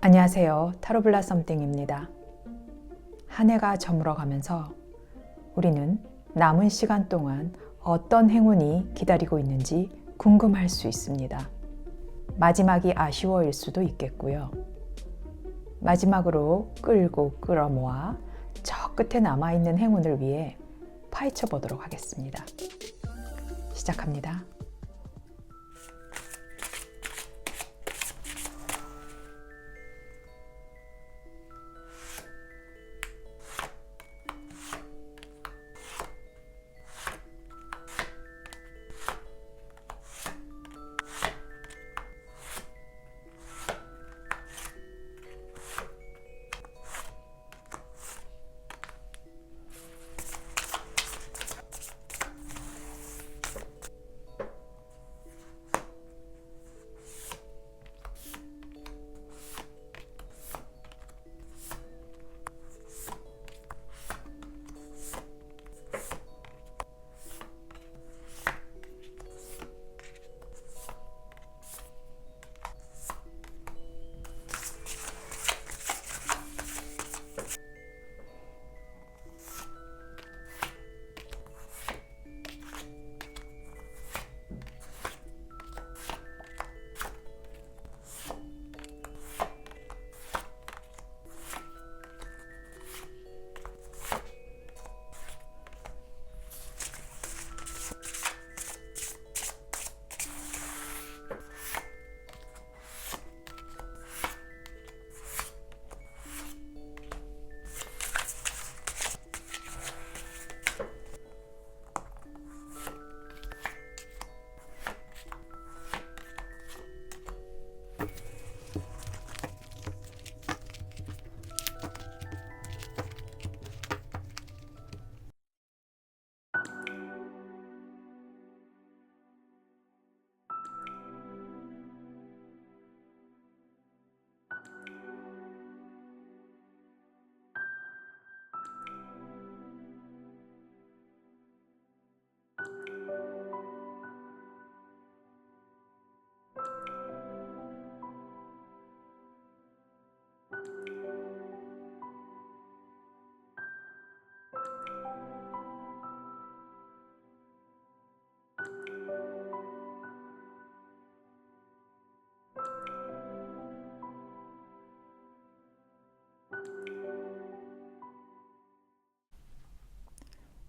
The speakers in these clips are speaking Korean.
안녕하세요. 타로블라썸띵입니다. 한 해가 저물어가면서 우리는 남은 시간 동안 어떤 행운이 기다리고 있는지 궁금할 수 있습니다. 마지막이 아쉬워일 수도 있겠고요. 마지막으로 끌고 끌어모아 저 끝에 남아있는 행운을 위해 파헤쳐 보도록 하겠습니다. 시작합니다.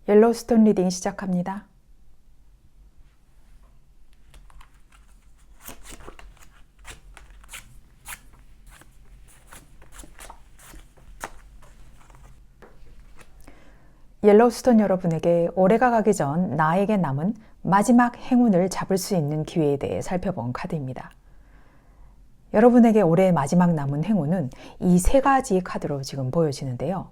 옐로우스톤 리딩 시작합니다. 옐로우스톤 여러분에게 올해가 가기 전 나에게 남은 마지막 행운을 잡을 수 있는 기회에 대해 살펴본 카드입니다. 여러분에게 올해 마지막 남은 행운은 이 세 가지 카드로 지금 보여지는데요.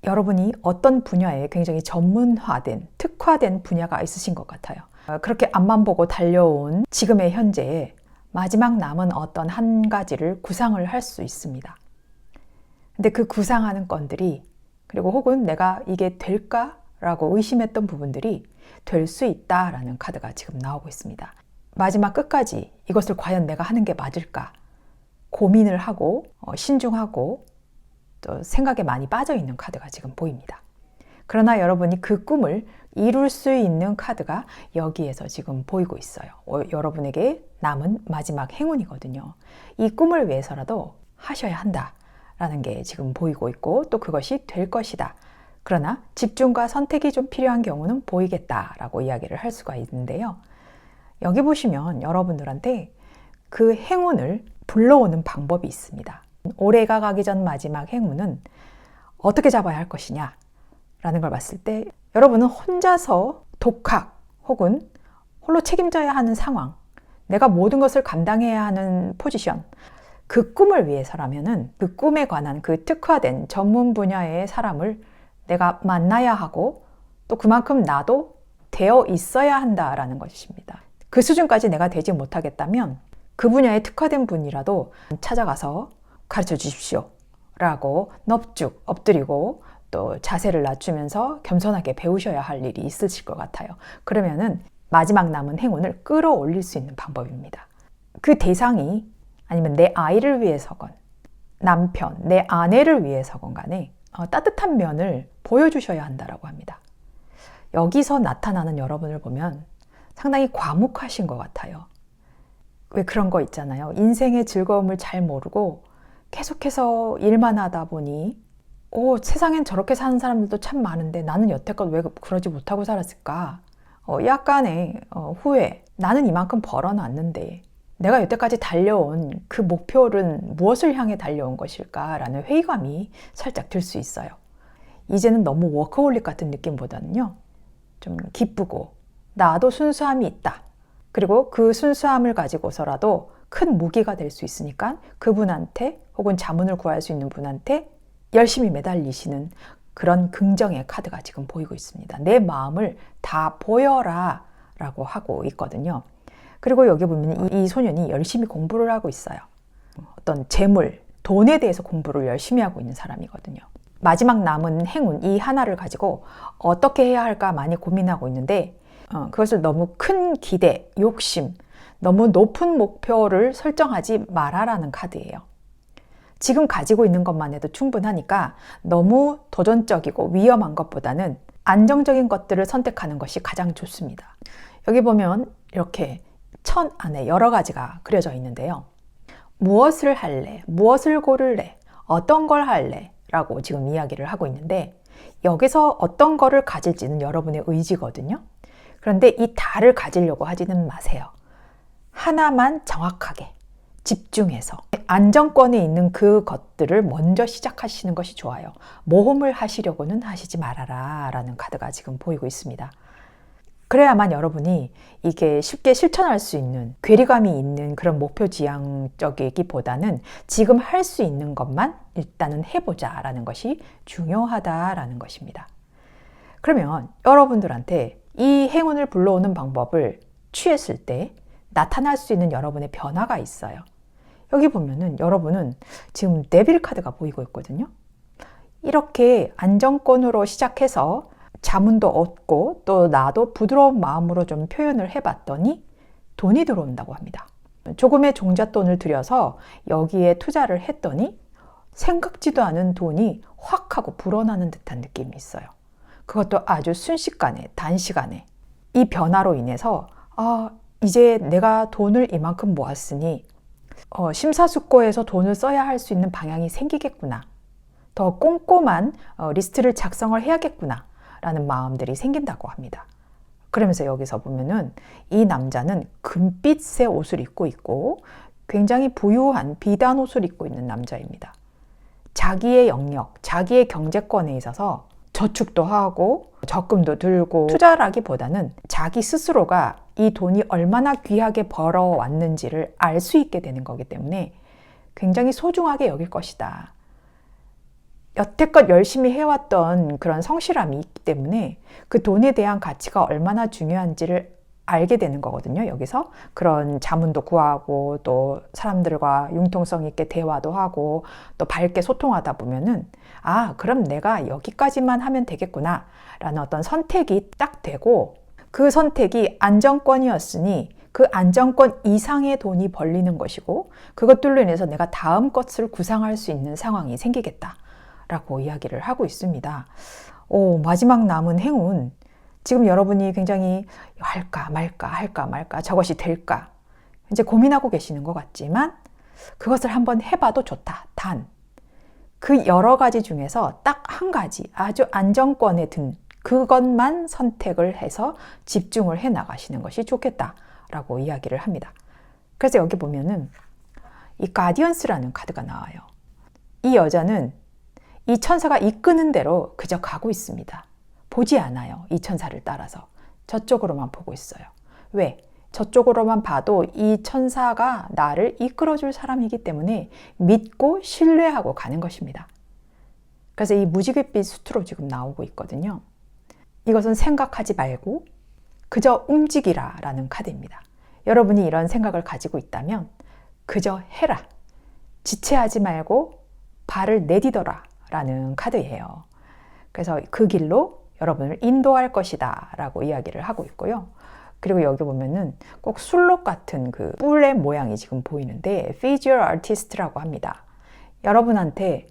여러분이 어떤 분야에 굉장히 전문화된, 특화된 분야가 있으신 것 같아요. 그렇게 앞만 보고 달려온 지금의 현재에 마지막 남은 어떤 한 가지를 구상을 할 수 있습니다. 근데 그 구상하는 건들이, 그리고 혹은 내가 이게 될까라고 의심했던 부분들이 될 수 있다라는 카드가 지금 나오고 있습니다. 마지막 끝까지 이것을 과연 내가 하는 게 맞을까 고민을 하고 신중하고 또 생각에 많이 빠져 있는 카드가 지금 보입니다. 그러나 여러분이 그 꿈을 이룰 수 있는 카드가 여기에서 지금 보이고 있어요. 여러분에게 남은 마지막 행운이거든요. 이 꿈을 위해서라도 하셔야 한다라는 게 지금 보이고 있고, 또 그것이 될 것이다. 그러나 집중과 선택이 좀 필요한 경우는 보이겠다라고 이야기를 할 수가 있는데요. 여기 보시면 여러분들한테 그 행운을 불러오는 방법이 있습니다. 올해가 가기 전 마지막 행운은 어떻게 잡아야 할 것이냐 라는 걸 봤을 때, 여러분은 혼자서 독학 혹은 홀로 책임져야 하는 상황, 내가 모든 것을 감당해야 하는 포지션, 그 꿈을 위해서라면은 그 꿈에 관한 그 특화된 전문 분야의 사람을 내가 만나야 하고, 또 그만큼 나도 되어 있어야 한다라는 것입니다. 그 수준까지 내가 되지 못하겠다면 그 분야에 특화된 분이라도 찾아가서 가르쳐 주십시오 라고 넙죽 엎드리고 또 자세를 낮추면서 겸손하게 배우셔야 할 일이 있으실 것 같아요. 그러면은 마지막 남은 행운을 끌어올릴 수 있는 방법입니다. 그 대상이 아니면 내 아이를 위해서건 남편, 내 아내를 위해서건 간에 따뜻한 면을 보여주셔야 한다라고 합니다. 여기서 나타나는 여러분을 보면 상당히 과묵하신 것 같아요. 왜 그런 거 있잖아요. 인생의 즐거움을 잘 모르고 계속해서 일만 하다 보니 세상엔 저렇게 사는 사람들도 참 많은데 나는 여태껏 왜 그러지 못하고 살았을까? 약간의 후회. 나는 이만큼 벌어놨는데 내가 여태까지 달려온 그 목표는 무엇을 향해 달려온 것일까라는 회의감이 살짝 들 수 있어요. 이제는 너무 워커홀릭 같은 느낌보다는요. 좀 기쁘고 나도 순수함이 있다. 그리고 그 순수함을 가지고서라도 큰 무기가 될 수 있으니까 그분한테 혹은 자문을 구할 수 있는 분한테 열심히 매달리시는 그런 긍정의 카드가 지금 보이고 있습니다. 내 마음을 다 보여라 라고 하고 있거든요. 그리고 여기 보면 이 소년이 열심히 공부를 하고 있어요. 어떤 재물, 돈에 대해서 공부를 열심히 하고 있는 사람이거든요. 마지막 남은 행운 이 하나를 가지고 어떻게 해야 할까 많이 고민하고 있는데 그것을 너무 큰 기대, 욕심, 너무 높은 목표를 설정하지 말아라는 카드예요. 지금 가지고 있는 것만 해도 충분하니까 너무 도전적이고 위험한 것보다는 안정적인 것들을 선택하는 것이 가장 좋습니다. 여기 보면 이렇게 천 안에 여러 가지가 그려져 있는데요. 무엇을 할래? 무엇을 고를래? 어떤 걸 할래? 라고 지금 이야기를 하고 있는데 여기서 어떤 거를 가질지는 여러분의 의지거든요. 그런데 이 다를 가지려고 하지는 마세요. 하나만 정확하게 집중해서 안정권에 있는 그 것들을 먼저 시작하시는 것이 좋아요. 모험을 하시려고는 하시지 말아라 라는 카드가 지금 보이고 있습니다. 그래야만 여러분이 이게 쉽게 실천할 수 있는 괴리감이 있는 그런 목표 지향적이기보다는 지금 할 수 있는 것만 일단은 해보자 라는 것이 중요하다라는 것입니다. 그러면 여러분들한테 이 행운을 불러오는 방법을 취했을 때 나타날 수 있는 여러분의 변화가 있어요. 여기 보면은 여러분은 지금 데빌 카드가 보이고 있거든요. 이렇게 안정권으로 시작해서 자문도 얻고 또 나도 부드러운 마음으로 좀 표현을 해봤더니 돈이 들어온다고 합니다. 조금의 종잣돈을 들여서 여기에 투자를 했더니 생각지도 않은 돈이 확 하고 불어나는 듯한 느낌이 있어요. 그것도 아주 순식간에 단시간에 이 변화로 인해서 이제 내가 돈을 이만큼 모았으니 심사숙고해서 돈을 써야 할 수 있는 방향이 생기겠구나. 더 꼼꼼한 리스트를 작성을 해야겠구나 라는 마음들이 생긴다고 합니다. 그러면서 여기서 보면은 이 남자는 금빛의 옷을 입고 있고 굉장히 부유한 비단 옷을 입고 있는 남자입니다. 자기의 영역, 자기의 경제권에 있어서 저축도 하고 적금도 들고 투자라기보다는 자기 스스로가 이 돈이 얼마나 귀하게 벌어왔는지를 알 수 있게 되는 거기 때문에 굉장히 소중하게 여길 것이다. 여태껏 열심히 해왔던 그런 성실함이 있기 때문에 그 돈에 대한 가치가 얼마나 중요한지를 알게 되는 거거든요. 여기서 그런 자문도 구하고 또 사람들과 융통성 있게 대화도 하고 또 밝게 소통하다 보면은 그럼 내가 여기까지만 하면 되겠구나 라는 어떤 선택이 딱 되고 그 선택이 안정권이었으니 그 안정권 이상의 돈이 벌리는 것이고 그것들로 인해서 내가 다음 것을 구상할 수 있는 상황이 생기겠다 라고 이야기를 하고 있습니다. 마지막 남은 행운. 지금 여러분이 굉장히 할까 말까 저것이 될까 이제 고민하고 계시는 것 같지만 그것을 한번 해봐도 좋다. 단 그 여러 가지 중에서 딱 한 가지 아주 안정권에 든 그것만 선택을 해서 집중을 해 나가시는 것이 좋겠다라고 이야기를 합니다. 그래서 여기 보면은 이 가디언스라는 카드가 나와요. 이 여자는 이 천사가 이끄는 대로 그저 가고 있습니다. 보지 않아요. 이 천사를 따라서. 저쪽으로만 보고 있어요. 왜? 저쪽으로만 봐도 이 천사가 나를 이끌어줄 사람이기 때문에 믿고 신뢰하고 가는 것입니다. 그래서 이 무지갯빛 수트로 지금 나오고 있거든요. 이것은 생각하지 말고 그저 움직이라 라는 카드입니다. 여러분이 이런 생각을 가지고 있다면 그저 해라. 지체하지 말고 발을 내디뎌라 라는 카드예요. 그래서 그 길로 여러분을 인도할 것이다 라고 이야기를 하고 있고요. 그리고 여기 보면은 꼭 술록 같은 그 뿔의 모양이 지금 보이는데 visual artist라고 합니다. 여러분한테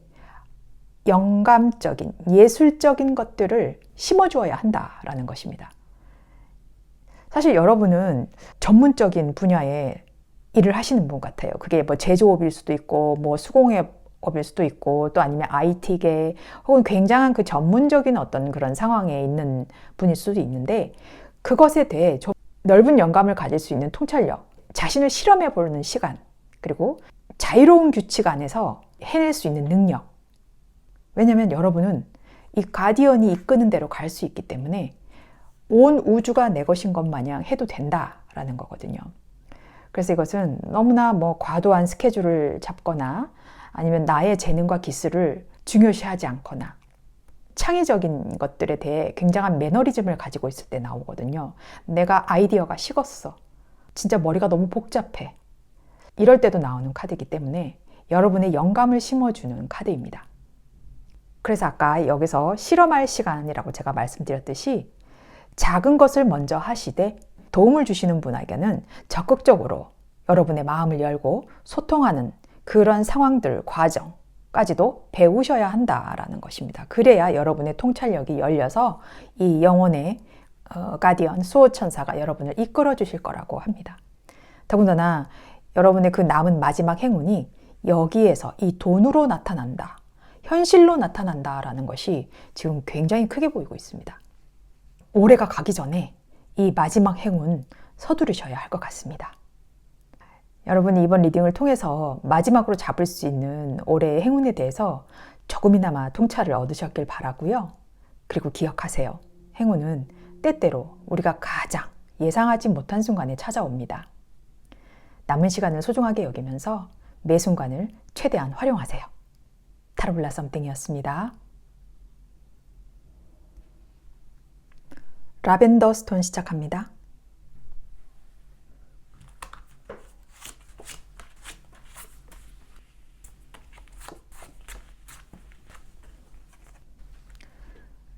영감적인, 예술적인 것들을 심어주어야 한다라는 것입니다. 사실 여러분은 전문적인 분야에 일을 하시는 분 같아요. 그게 뭐 제조업일 수도 있고, 뭐 수공업일 수도 있고, 또 아니면 IT계, 혹은 굉장한 그 전문적인 어떤 그런 상황에 있는 분일 수도 있는데, 그것에 대해 좀 넓은 영감을 가질 수 있는 통찰력, 자신을 실험해 보는 시간, 그리고 자유로운 규칙 안에서 해낼 수 있는 능력. 왜냐하면 여러분은 이 가디언이 이끄는 대로 갈 수 있기 때문에 온 우주가 내 것인 것 마냥 해도 된다라는 거거든요. 그래서 이것은 너무나 뭐 과도한 스케줄을 잡거나 아니면 나의 재능과 기술을 중요시하지 않거나 창의적인 것들에 대해 굉장한 매너리즘을 가지고 있을 때 나오거든요. 내가 아이디어가 식었어. 진짜 머리가 너무 복잡해. 이럴 때도 나오는 카드이기 때문에 여러분의 영감을 심어주는 카드입니다. 그래서 아까 여기서 실험할 시간이라고 제가 말씀드렸듯이 작은 것을 먼저 하시되 도움을 주시는 분에게는 적극적으로 여러분의 마음을 열고 소통하는 그런 상황들, 과정까지도 배우셔야 한다라는 것입니다. 그래야 여러분의 통찰력이 열려서 이 영혼의 가디언, 수호천사가 여러분을 이끌어 주실 거라고 합니다. 더군다나 여러분의 그 남은 마지막 행운이 여기에서 이 돈으로 나타난다, 현실로 나타난다라는 것이 지금 굉장히 크게 보이고 있습니다. 올해가 가기 전에 이 마지막 행운 서두르셔야 할 것 같습니다. 여러분이 이번 리딩을 통해서 마지막으로 잡을 수 있는 올해의 행운에 대해서 조금이나마 통찰을 얻으셨길 바라고요. 그리고 기억하세요. 행운은 때때로 우리가 가장 예상하지 못한 순간에 찾아옵니다. 남은 시간을 소중하게 여기면서 매 순간을 최대한 활용하세요. 타로블라 썸띵이었습니다. 라벤더 스톤 시작합니다.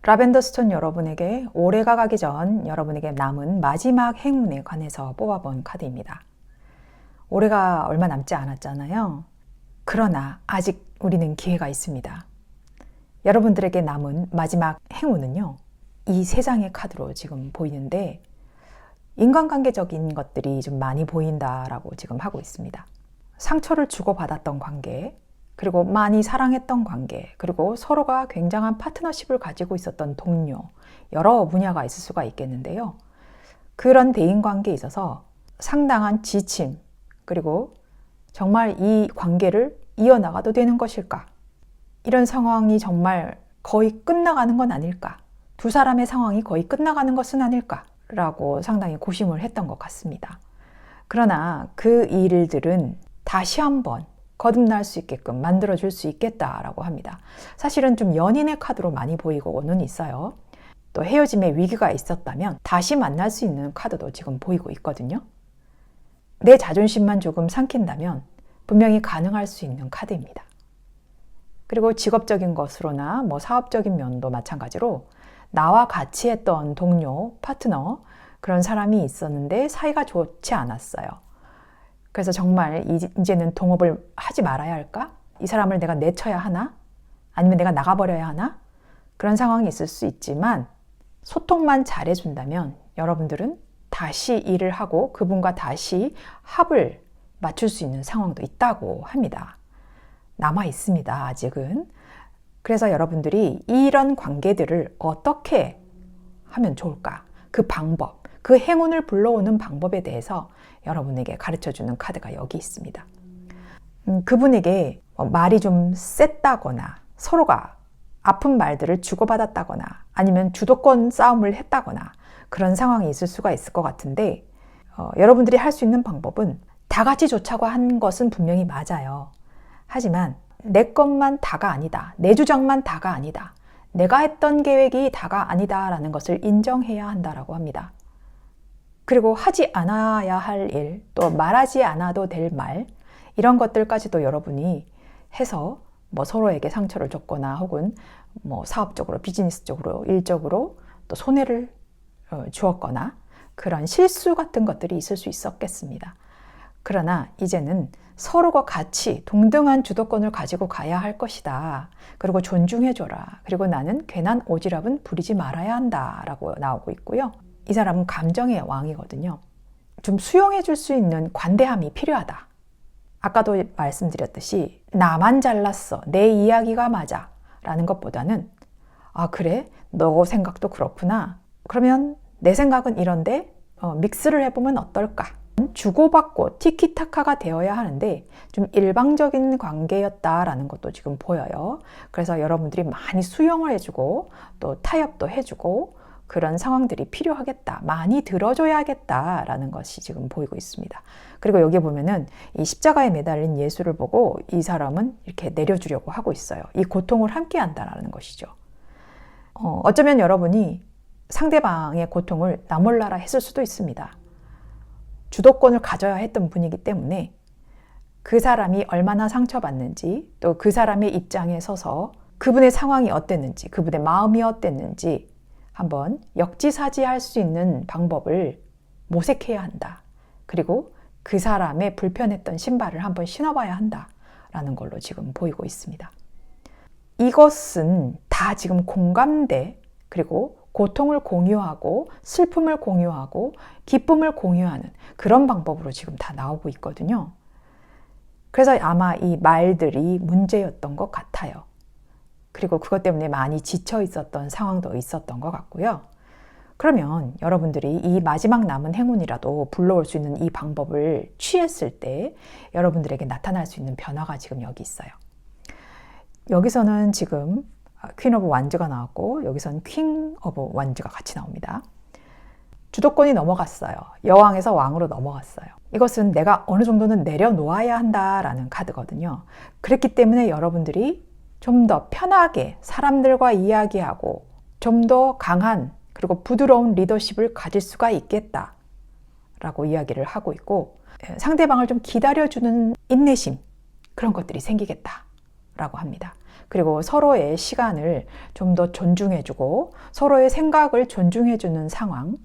라벤더 스톤 여러분에게 올해가 가기 전 여러분에게 남은 마지막 행운에 관해서 뽑아본 카드입니다. 올해가 얼마 남지 않았잖아요. 그러나 아직 우리는 기회가 있습니다. 여러분들에게 남은 마지막 행운은요, 이 세 장의 카드로 지금 보이는데 인간관계적인 것들이 좀 많이 보인다라고 지금 하고 있습니다. 상처를 주고받았던 관계, 그리고 많이 사랑했던 관계, 그리고 서로가 굉장한 파트너십을 가지고 있었던 동료, 여러 분야가 있을 수가 있겠는데요. 그런 대인관계에 있어서 상당한 지침, 그리고 정말 이 관계를 이어나가도 되는 것일까? 이런 상황이 정말 거의 끝나가는 건 아닐까? 두 사람의 상황이 거의 끝나가는 것은 아닐까? 라고 상당히 고심을 했던 것 같습니다. 그러나 그 일들은 다시 한번 거듭날 수 있게끔 만들어줄 수 있겠다라고 합니다. 사실은 좀 연인의 카드로 많이 보이고는 있어요. 또 헤어짐의 위기가 있었다면 다시 만날 수 있는 카드도 지금 보이고 있거든요. 내 자존심만 조금 삼킨다면 분명히 가능할 수 있는 카드입니다. 그리고 직업적인 것으로나 뭐 사업적인 면도 마찬가지로 나와 같이 했던 동료, 파트너, 그런 사람이 있었는데 사이가 좋지 않았어요. 그래서 정말 이제는 동업을 하지 말아야 할까? 이 사람을 내가 내쳐야 하나? 아니면 내가 나가버려야 하나? 그런 상황이 있을 수 있지만 소통만 잘해준다면 여러분들은 다시 일을 하고 그분과 다시 합을 맞출 수 있는 상황도 있다고 합니다. 남아 있습니다, 아직은. 그래서 여러분들이 이런 관계들을 어떻게 하면 좋을까? 그 방법, 그 행운을 불러오는 방법에 대해서 여러분에게 가르쳐주는 카드가 여기 있습니다. 그분에게 말이 좀 셌다거나 서로가 아픈 말들을 주고받았다거나 아니면 주도권 싸움을 했다거나 그런 상황이 있을 수가 있을 것 같은데 여러분들이 할 수 있는 방법은 다 같이 좋자고 한 것은 분명히 맞아요. 하지만 내 것만 다가 아니다. 내 주장만 다가 아니다. 내가 했던 계획이 다가 아니다라는 것을 인정해야 한다라고 합니다. 그리고 하지 않아야 할 일, 또 말하지 않아도 될 말, 이런 것들까지도 여러분이 해서 뭐 서로에게 상처를 줬거나 혹은 뭐 사업적으로, 비즈니스적으로, 일적으로 또 손해를 주었거나 그런 실수 같은 것들이 있을 수 있었겠습니다. 그러나 이제는 서로가 같이 동등한 주도권을 가지고 가야 할 것이다. 그리고 존중해줘라. 그리고 나는 괜한 오지랖은 부리지 말아야 한다. 라고 나오고 있고요. 이 사람은 감정의 왕이거든요. 좀 수용해줄 수 있는 관대함이 필요하다. 아까도 말씀드렸듯이 나만 잘났어. 내 이야기가 맞아. 라는 것보다는 아 그래? 너 생각도 그렇구나. 그러면 내 생각은 이런데 믹스를 해보면 어떨까? 주고받고 티키타카가 되어야 하는데 좀 일방적인 관계였다라는 것도 지금 보여요. 그래서 여러분들이 많이 수용을 해주고 또 타협도 해주고 그런 상황들이 필요하겠다. 많이 들어줘야겠다라는 것이 지금 보이고 있습니다. 그리고 여기 보면은 이 십자가에 매달린 예수를 보고 이 사람은 이렇게 내려주려고 하고 있어요. 이 고통을 함께 한다라는 것이죠. 어쩌면 여러분이 상대방의 고통을 나 몰라라 했을 수도 있습니다. 주도권을 가져야 했던 분이기 때문에 그 사람이 얼마나 상처받는지 또 그 사람의 입장에 서서 그분의 상황이 어땠는지 그분의 마음이 어땠는지 한번 역지사지할 수 있는 방법을 모색해야 한다. 그리고 그 사람의 불편했던 신발을 한번 신어봐야 한다라는 걸로 지금 보이고 있습니다. 이것은 다 지금 공감대 그리고 고통을 공유하고 슬픔을 공유하고 기쁨을 공유하는 그런 방법으로 지금 다 나오고 있거든요. 그래서 아마 이 말들이 문제였던 것 같아요. 그리고 그것 때문에 많이 지쳐 있었던 상황도 있었던 것 같고요. 그러면 여러분들이 이 마지막 남은 행운이라도 불러올 수 있는 이 방법을 취했을 때 여러분들에게 나타날 수 있는 변화가 지금 여기 있어요. 여기서는 지금 퀸 오브 완즈가 나왔고 여기서는 퀸 오브 완즈가 같이 나옵니다. 주도권이 넘어갔어요. 여왕에서 왕으로 넘어갔어요. 이것은 내가 어느 정도는 내려놓아야 한다라는 카드거든요. 그렇기 때문에 여러분들이 좀 더 편하게 사람들과 이야기하고 좀 더 강한 그리고 부드러운 리더십을 가질 수가 있겠다라고 이야기를 하고 있고 상대방을 좀 기다려주는 인내심 그런 것들이 생기겠다라고 합니다. 그리고 서로의 시간을 좀 더 존중해주고 서로의 생각을 존중해주는 상황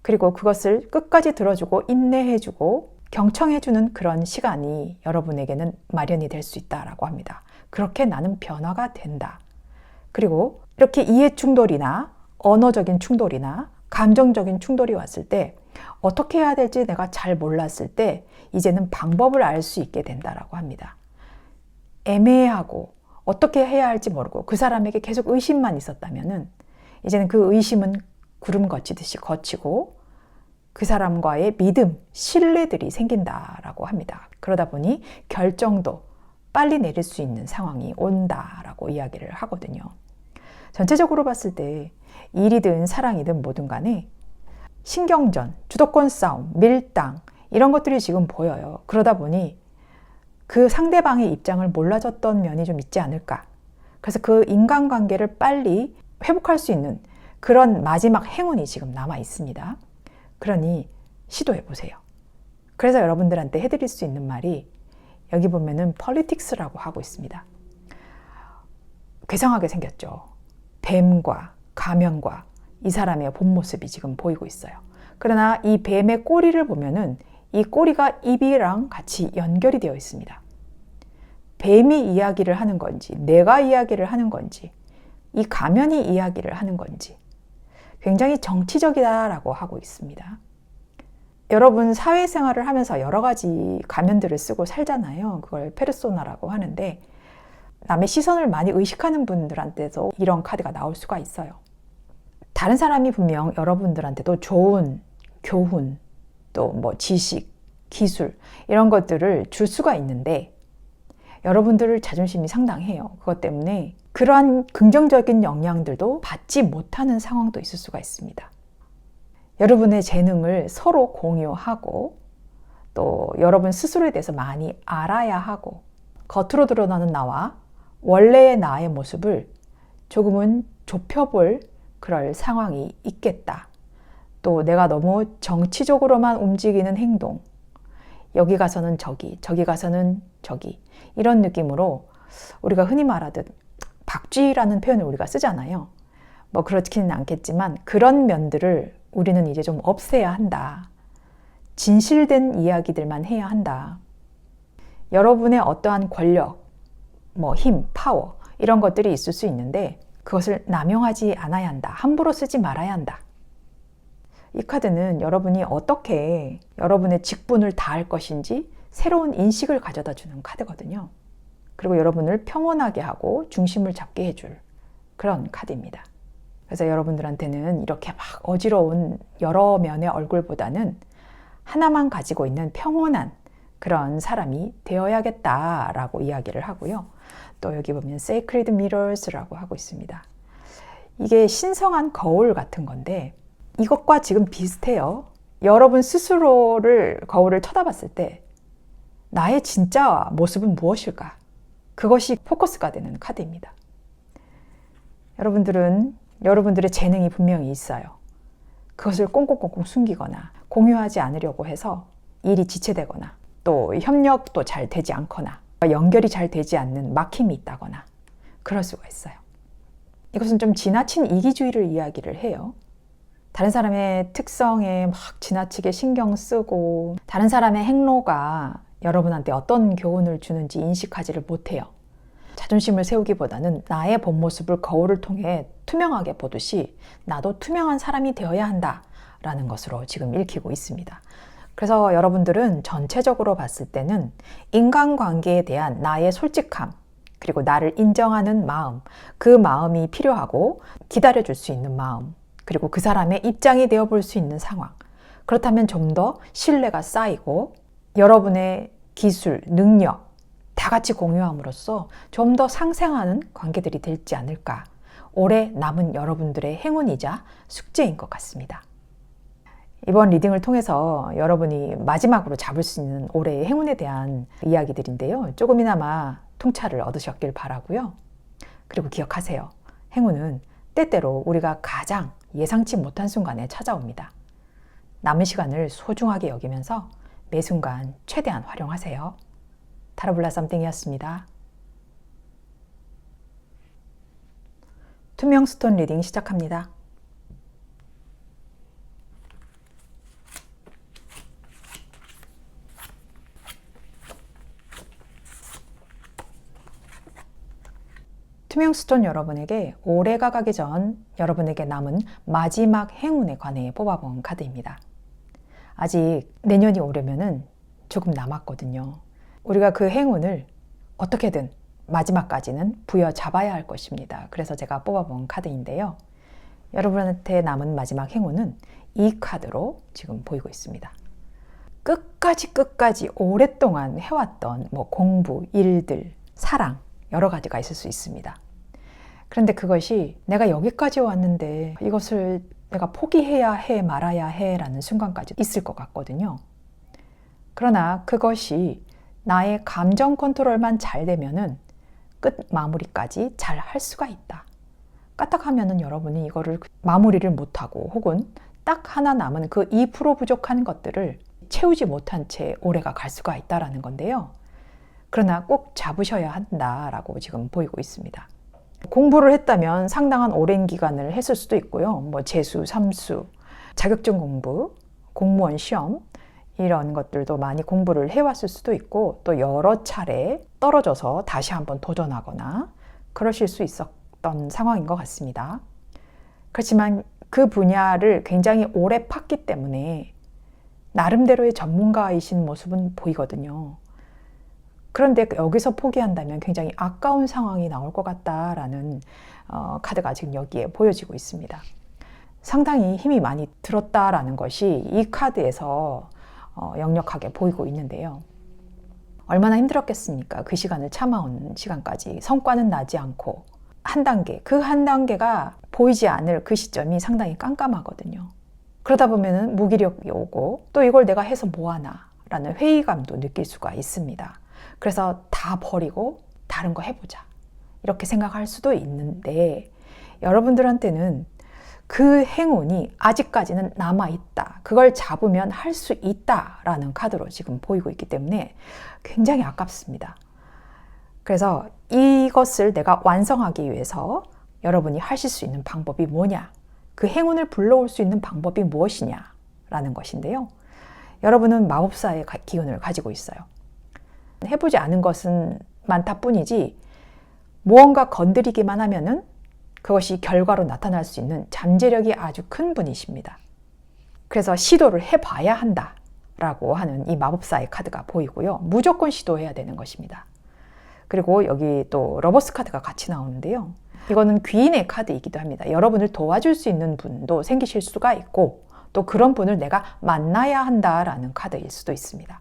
그리고 그것을 끝까지 들어주고 인내해주고 경청해주는 그런 시간이 여러분에게는 마련이 될 수 있다라고 합니다. 그렇게 나는 변화가 된다. 그리고 이렇게 이해 충돌이나 언어적인 충돌이나 감정적인 충돌이 왔을 때 어떻게 해야 될지 내가 잘 몰랐을 때 이제는 방법을 알 수 있게 된다라고 합니다. 애매하고 어떻게 해야 할지 모르고 그 사람에게 계속 의심만 있었다면은 이제는 그 의심은 구름 거치듯이 거치고 그 사람과의 믿음, 신뢰들이 생긴다라고 합니다. 그러다 보니 결정도 빨리 내릴 수 있는 상황이 온다라고 이야기를 하거든요. 전체적으로 봤을 때 일이든 사랑이든 뭐든 간에 신경전, 주도권 싸움, 밀당 이런 것들이 지금 보여요. 그러다 보니 그 상대방의 입장을 몰라줬던 면이 좀 있지 않을까. 그래서 그 인간관계를 빨리 회복할 수 있는 그런 마지막 행운이 지금 남아 있습니다. 그러니 시도해 보세요. 그래서 여러분들한테 해드릴 수 있는 말이 여기 보면은 폴리틱스라고 하고 있습니다. 괴상하게 생겼죠. 뱀과 가면과 이 사람의 본 모습이 지금 보이고 있어요. 그러나 이 뱀의 꼬리를 보면은 이 꼬리가 입이랑 같이 연결이 되어 있습니다. 뱀이 이야기를 하는 건지 내가 이야기를 하는 건지 이 가면이 이야기를 하는 건지 굉장히 정치적이다라고 하고 있습니다. 여러분 사회생활을 하면서 여러 가지 가면들을 쓰고 살잖아요. 그걸 페르소나라고 하는데 남의 시선을 많이 의식하는 분들한테도 이런 카드가 나올 수가 있어요. 다른 사람이 분명 여러분들한테도 좋은 교훈, 또 뭐 지식, 기술 이런 것들을 줄 수가 있는데 여러분들 자존심이 상당해요. 그것 때문에 그러한 긍정적인 영향들도 받지 못하는 상황도 있을 수가 있습니다. 여러분의 재능을 서로 공유하고 또 여러분 스스로에 대해서 많이 알아야 하고 겉으로 드러나는 나와 원래의 나의 모습을 조금은 좁혀볼 그럴 상황이 있겠다. 또 내가 너무 정치적으로만 움직이는 행동, 여기 가서는 저기, 저기 가서는 저기 이런 느낌으로 우리가 흔히 말하듯 박쥐라는 표현을 우리가 쓰잖아요. 뭐 그렇지는 않겠지만 그런 면들을 우리는 이제 좀 없애야 한다. 진실된 이야기들만 해야 한다. 여러분의 어떠한 권력, 뭐 힘, 파워 이런 것들이 있을 수 있는데 그것을 남용하지 않아야 한다. 함부로 쓰지 말아야 한다. 이 카드는 여러분이 어떻게 여러분의 직분을 다할 것인지 새로운 인식을 가져다 주는 카드거든요. 그리고 여러분을 평온하게 하고 중심을 잡게 해줄 그런 카드입니다. 그래서 여러분들한테는 이렇게 막 어지러운 여러 면의 얼굴보다는 하나만 가지고 있는 평온한 그런 사람이 되어야겠다라고 이야기를 하고요. 또 여기 보면 Sacred Mirrors라고 하고 있습니다. 이게 신성한 거울 같은 건데 이것과 지금 비슷해요. 여러분 스스로를 거울을 쳐다봤을 때 나의 진짜 모습은 무엇일까? 그것이 포커스가 되는 카드입니다. 여러분들은 여러분들의 재능이 분명히 있어요. 그것을 꽁꽁꽁꽁 숨기거나 공유하지 않으려고 해서 일이 지체되거나 또 협력도 잘 되지 않거나 연결이 잘 되지 않는 막힘이 있다거나 그럴 수가 있어요. 이것은 좀 지나친 이기주의를 이야기를 해요. 다른 사람의 특성에 막 지나치게 신경 쓰고 다른 사람의 행로가 여러분한테 어떤 교훈을 주는지 인식하지를 못해요. 자존심을 세우기보다는 나의 본 모습을 거울을 통해 투명하게 보듯이 나도 투명한 사람이 되어야 한다라는 것으로 지금 읽히고 있습니다. 그래서 여러분들은 전체적으로 봤을 때는 인간관계에 대한 나의 솔직함 그리고 나를 인정하는 마음, 그 마음이 필요하고 기다려줄 수 있는 마음 그리고 그 사람의 입장이 되어볼 수 있는 상황 그렇다면 좀 더 신뢰가 쌓이고 여러분의 기술, 능력 다 같이 공유함으로써 좀 더 상생하는 관계들이 되지 않을까 오래 남은 여러분들의 행운이자 숙제인 것 같습니다. 이번 리딩을 통해서 여러분이 마지막으로 잡을 수 있는 올해의 행운에 대한 이야기들인데요. 조금이나마 통찰을 얻으셨길 바라고요. 그리고 기억하세요. 행운은 때때로 우리가 가장 예상치 못한 순간에 찾아옵니다. 남은 시간을 소중하게 여기면서 매 순간 최대한 활용하세요. 타로블라 썸띵이었습니다. 투명 스톤 리딩 시작합니다. 투명 스톤 여러분에게 올해가 가기 전 여러분에게 남은 마지막 행운에 관해 뽑아본 카드입니다. 아직 내년이 오려면은 조금 남았거든요. 우리가 그 행운을 어떻게든 마지막까지는 부여잡아야 할 것입니다. 그래서 제가 뽑아본 카드인데요. 여러분한테 남은 마지막 행운은 이 카드로 지금 보이고 있습니다. 끝까지 오랫동안 해왔던 공부, 일들, 사랑 여러 가지가 있을 수 있습니다. 그런데 그것이 내가 여기까지 왔는데 이것을 내가 포기해야 해 말아야 해 라는 순간까지 있을 것 같거든요. 그러나 그것이 나의 감정 컨트롤만 잘 되면은 끝 마무리까지 잘 할 수가 있다. 까딱하면은 여러분이 이거를 마무리를 못하고 혹은 딱 하나 남은 그 2% 부족한 것들을 채우지 못한 채 올해가 갈 수가 있다라는 건데요. 그러나 꼭 잡으셔야 한다라고 지금 보이고 있습니다. 공부를 했다면 상당한 오랜 기간을 했을 수도 있고요. 재수, 삼수, 자격증 공부, 공무원 시험 이런 것들도 많이 공부를 해왔을 수도 있고 또 여러 차례 떨어져서 다시 한번 도전하거나 그러실 수 있었던 상황인 것 같습니다. 그렇지만 그 분야를 굉장히 오래 팠기 때문에 나름대로의 전문가이신 모습은 보이거든요. 그런데 여기서 포기한다면 굉장히 아까운 상황이 나올 것 같다라는 카드가 지금 여기에 보여지고 있습니다. 상당히 힘이 많이 들었다라는 것이 이 카드에서 역력하게 보이고 있는데요. 얼마나 힘들었겠습니까? 그 시간을 참아온 시간까지 성과는 나지 않고 한 단계, 그 한 단계가 보이지 않을 그 시점이 상당히 깜깜하거든요. 그러다 보면은 무기력이 오고 또 이걸 내가 해서 뭐하나 라는 회의감도 느낄 수가 있습니다. 그래서 다 버리고 다른 거 해보자 이렇게 생각할 수도 있는데 여러분들한테는 그 행운이 아직까지는 남아있다. 그걸 잡으면 할 수 있다라는 카드로 지금 보이고 있기 때문에 굉장히 아깝습니다. 그래서 이것을 내가 완성하기 위해서 여러분이 하실 수 있는 방법이 뭐냐? 그 행운을 불러올 수 있는 방법이 무엇이냐? 라는 것인데요. 여러분은 마법사의 기운을 가지고 있어요. 해보지 않은 것은 많다 뿐이지 무언가 건드리기만 하면은 그것이 결과로 나타날 수 있는 잠재력이 아주 큰 분이십니다. 그래서 시도를 해봐야 한다라고 하는 이 마법사의 카드가 보이고요. 무조건 시도해야 되는 것입니다. 그리고 여기 또 러버스 카드가 같이 나오는데요. 이거는 귀인의 카드이기도 합니다. 여러분을 도와줄 수 있는 분도 생기실 수가 있고 또 그런 분을 내가 만나야 한다라는 카드일 수도 있습니다.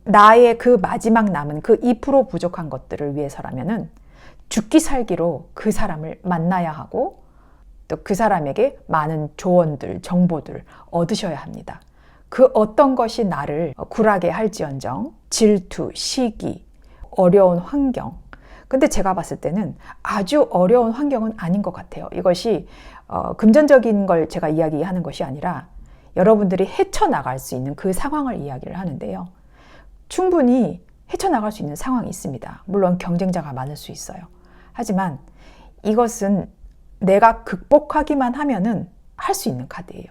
나의 그 마지막 남은 그 2% 부족한 것들을 위해서라면은 죽기 살기로 그 사람을 만나야 하고 또 그 사람에게 많은 조언들, 정보들 얻으셔야 합니다. 그 어떤 것이 나를 굴하게 할지언정 질투, 시기, 어려운 환경. 근데 제가 봤을 때는 아주 어려운 환경은 아닌 것 같아요. 이것이 금전적인 걸 제가 이야기하는 것이 아니라 여러분들이 헤쳐나갈 수 있는 그 상황을 이야기를 하는데요. 충분히 헤쳐나갈 수 있는 상황이 있습니다. 물론 경쟁자가 많을 수 있어요. 하지만 이것은 내가 극복하기만 하면은 할 수 있는 카드예요.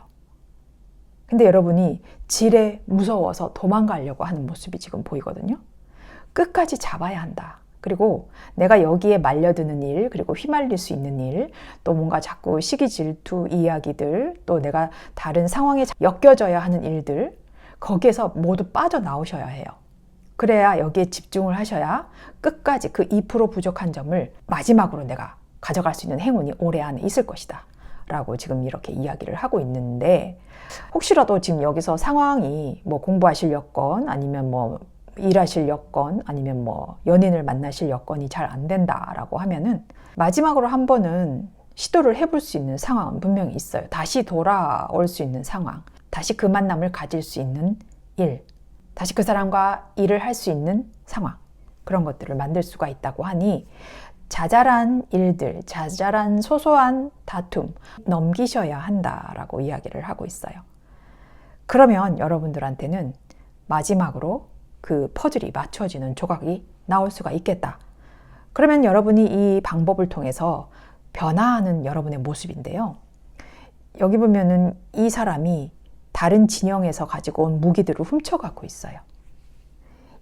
근데 여러분이 지레 무서워서 도망가려고 하는 모습이 지금 보이거든요. 끝까지 잡아야 한다. 그리고 내가 여기에 말려드는 일, 그리고 휘말릴 수 있는 일, 또 뭔가 자꾸 시기 질투 이야기들, 또 내가 다른 상황에 엮여져야 하는 일들, 거기에서 모두 빠져나오셔야 해요. 그래야 여기에 집중을 하셔야 끝까지 그 2% 부족한 점을 마지막으로 내가 가져갈 수 있는 행운이 올해 안에 있을 것이다 라고 지금 이렇게 이야기를 하고 있는데, 혹시라도 지금 여기서 상황이 뭐 공부하실 여건 아니면 뭐 일하실 여건 아니면 뭐 연인을 만나실 여건이 잘 안 된다라고 하면은 마지막으로 한 번은 시도를 해볼 수 있는 상황은 분명히 있어요. 다시 돌아올 수 있는 상황, 다시 그 만남을 가질 수 있는 일, 다시 그 사람과 일을 할 수 있는 상황, 그런 것들을 만들 수가 있다고 하니 자잘한 일들, 자잘한 소소한 다툼 넘기셔야 한다라고 이야기를 하고 있어요. 그러면 여러분들한테는 마지막으로 그 퍼즐이 맞춰지는 조각이 나올 수가 있겠다. 그러면 여러분이 이 방법을 통해서 변화하는 여러분의 모습인데요. 여기 보면은 이 사람이 다른 진영에서 가지고 온 무기들을 훔쳐가고 있어요.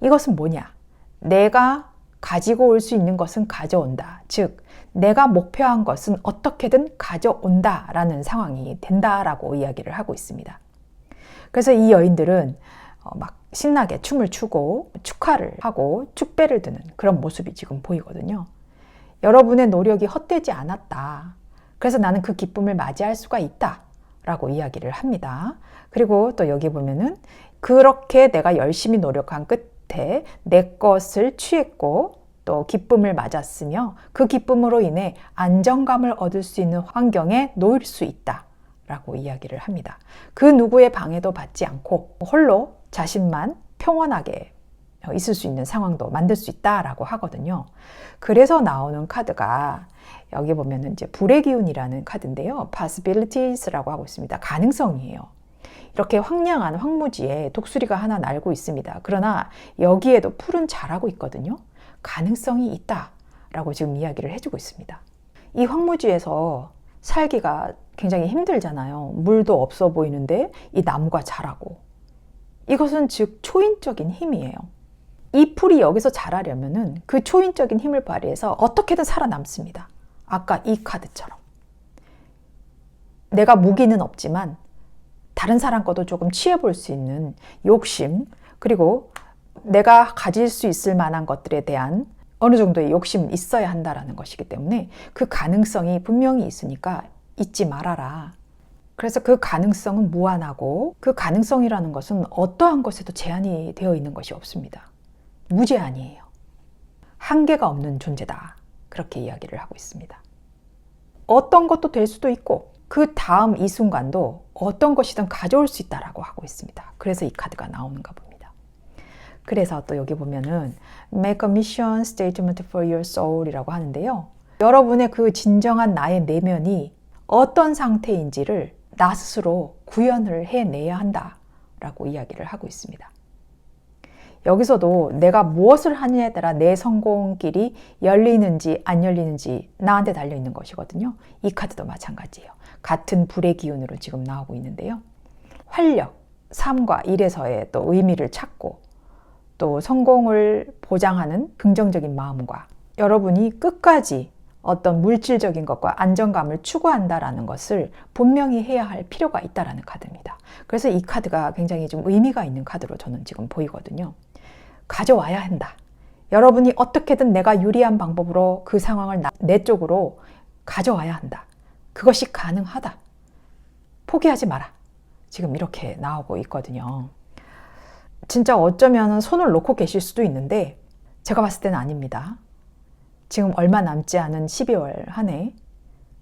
이것은 뭐냐? 내가 가지고 올 수 있는 것은 가져온다. 즉, 내가 목표한 것은 어떻게든 가져온다라는 상황이 된다라고 이야기를 하고 있습니다. 그래서 이 여인들은 막 신나게 춤을 추고 축하를 하고 축배를 드는 그런 모습이 지금 보이거든요. 여러분의 노력이 헛되지 않았다. 그래서 나는 그 기쁨을 맞이할 수가 있다 라고 이야기를 합니다. 그리고 또 여기 보면은 그렇게 내가 열심히 노력한 끝에 내 것을 취했고 또 기쁨을 맞았으며 그 기쁨으로 인해 안정감을 얻을 수 있는 환경에 놓일 수 있다 라고 이야기를 합니다. 그 누구의 방해도 받지 않고 홀로 자신만 평온하게 있을 수 있는 상황도 만들 수 있다라고 하거든요. 그래서 나오는 카드가 여기 보면은 이제 불의 기운이라는 카드인데요. possibilities라고 하고 있습니다. 가능성이에요. 이렇게 황량한 황무지에 독수리가 하나 날고 있습니다. 그러나 여기에도 풀은 자라고 있거든요. 가능성이 있다라고 지금 이야기를 해주고 있습니다. 이 황무지에서 살기가 굉장히 힘들잖아요. 물도 없어 보이는데 이 나무가 자라고. 이것은 즉 초인적인 힘이에요. 이 풀이 여기서 자라려면은 그 초인적인 힘을 발휘해서 어떻게든 살아남습니다. 아까 이 카드처럼. 내가 무기는 없지만 다른 사람 것도 조금 취해볼 수 있는 욕심, 그리고 내가 가질 수 있을 만한 것들에 대한 어느 정도의 욕심이 있어야 한다라는 것이기 때문에 그 가능성이 분명히 있으니까 잊지 말아라. 그래서 그 가능성은 무한하고 그 가능성이라는 것은 어떠한 것에도 제한이 되어 있는 것이 없습니다. 무제한이에요. 한계가 없는 존재다. 그렇게 이야기를 하고 있습니다. 어떤 것도 될 수도 있고 그 다음 이 순간도 어떤 것이든 가져올 수 있다라고 하고 있습니다. 그래서 이 카드가 나오는가 봅니다. 그래서 또 여기 보면은 Make a mission statement for your soul 이라고 하는데요. 여러분의 그 진정한 나의 내면이 어떤 상태인지를 나 스스로 구현을 해내야 한다라고 이야기를 하고 있습니다. 여기서도 내가 무엇을 하느냐에 따라 내 성공길이 열리는지 안 열리는지 나한테 달려있는 것이거든요. 이 카드도 마찬가지예요. 같은 불의 기운으로 지금 나오고 있는데요. 활력, 삶과 일에서의 또 의미를 찾고 또 성공을 보장하는 긍정적인 마음과 여러분이 끝까지 어떤 물질적인 것과 안정감을 추구한다라는 것을 분명히 해야 할 필요가 있다라는 카드입니다. 그래서 이 카드가 굉장히 좀 의미가 있는 카드로 저는 지금 보이거든요. 가져와야 한다. 여러분이 어떻게든 내가 유리한 방법으로 그 상황을 내 쪽으로 가져와야 한다. 그것이 가능하다. 포기하지 마라. 지금 이렇게 나오고 있거든요. 진짜 어쩌면 손을 놓고 계실 수도 있는데 제가 봤을 때는 아닙니다. 지금 얼마 남지 않은 12월 한 해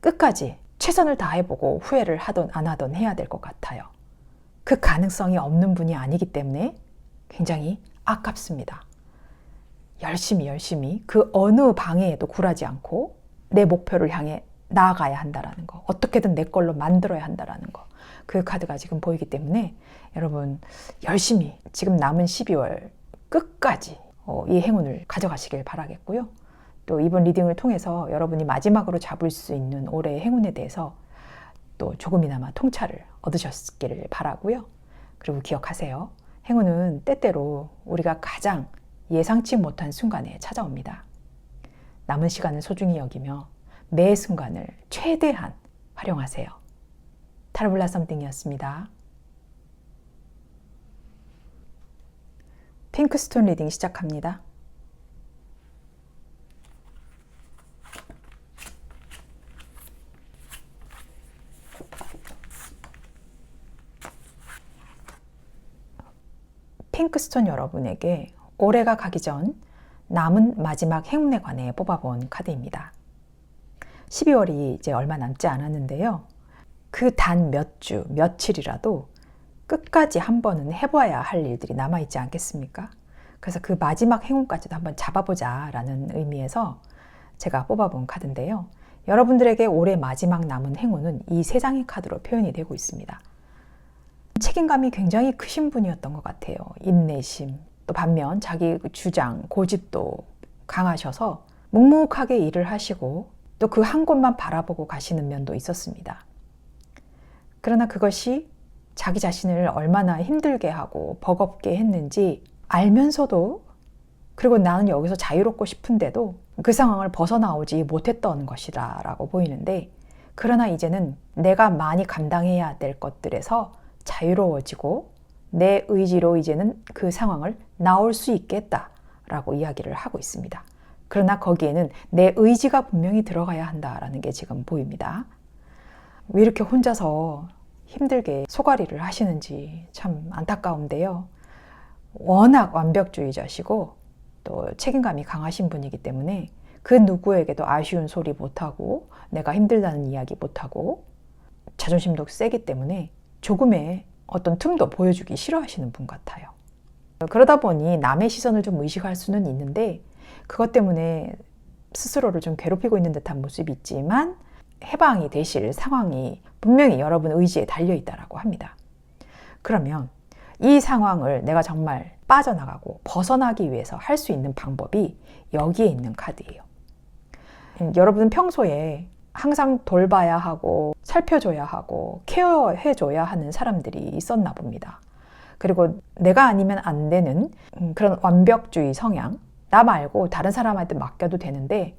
끝까지 최선을 다해보고 후회를 하던 안 하던 해야 될 것 같아요. 그 가능성이 없는 분이 아니기 때문에 굉장히 아깝습니다. 열심히 그 어느 방해에도 굴하지 않고 내 목표를 향해 나아가야 한다라는 거, 어떻게든 내 걸로 만들어야 한다라는 거, 그 카드가 지금 보이기 때문에 여러분 열심히 지금 남은 12월 끝까지 이 행운을 가져가시길 바라겠고요. 또 이번 리딩을 통해서 여러분이 마지막으로 잡을 수 있는 올해의 행운에 대해서 또 조금이나마 통찰을 얻으셨기를 바라고요. 그리고 기억하세요. 행운은 때때로 우리가 가장 예상치 못한 순간에 찾아옵니다. 남은 시간을 소중히 여기며 매 순간을 최대한 활용하세요. 타로블라 썸띵이었습니다. 핑크스톤 리딩 시작합니다. 핑크스톤 여러분에게 올해가 가기 전 남은 마지막 행운에 관해 뽑아본 카드입니다. 12월이 이제 얼마 남지 않았는데요. 그 단 몇 주, 며칠이라도 끝까지 한 번은 해봐야 할 일들이 남아있지 않겠습니까? 그래서 그 마지막 행운까지도 한번 잡아보자 라는 의미에서 제가 뽑아본 카드인데요. 여러분들에게 올해 마지막 남은 행운은 이 3장의 카드로 표현이 되고 있습니다. 책임감이 굉장히 크신 분이었던 것 같아요. 인내심, 또 반면 자기 주장, 고집도 강하셔서 묵묵하게 일을 하시고 또 그 한 곳만 바라보고 가시는 면도 있었습니다. 그러나 그것이 자기 자신을 얼마나 힘들게 하고 버겁게 했는지 알면서도, 그리고 나는 여기서 자유롭고 싶은데도 그 상황을 벗어나오지 못했던 것이라고 보이는데, 그러나 이제는 내가 많이 감당해야 될 것들에서 자유로워지고 내 의지로 이제는 그 상황을 나올 수 있겠다라고 이야기를 하고 있습니다. 그러나 거기에는 내 의지가 분명히 들어가야 한다라는 게 지금 보입니다. 왜 이렇게 혼자서 힘들게 소가리를 하시는지 참 안타까운데요. 워낙 완벽주의자시고 또 책임감이 강하신 분이기 때문에 그 누구에게도 아쉬운 소리 못하고 내가 힘들다는 이야기 못하고 자존심도 세기 때문에 조금의 어떤 틈도 보여주기 싫어하시는 분 같아요. 그러다 보니 남의 시선을 좀 의식할 수는 있는데 그것 때문에 스스로를 좀 괴롭히고 있는 듯한 모습이 있지만 해방이 되실 상황이 분명히 여러분 의지에 달려있다라고 합니다. 그러면 이 상황을 내가 정말 빠져나가고 벗어나기 위해서 할 수 있는 방법이 여기에 있는 카드예요. 여러분은 평소에 항상 돌봐야 하고 살펴줘야 하고 케어해줘야 하는 사람들이 있었나 봅니다. 그리고 내가 아니면 안 되는 그런 완벽주의 성향, 나 말고 다른 사람한테 맡겨도 되는데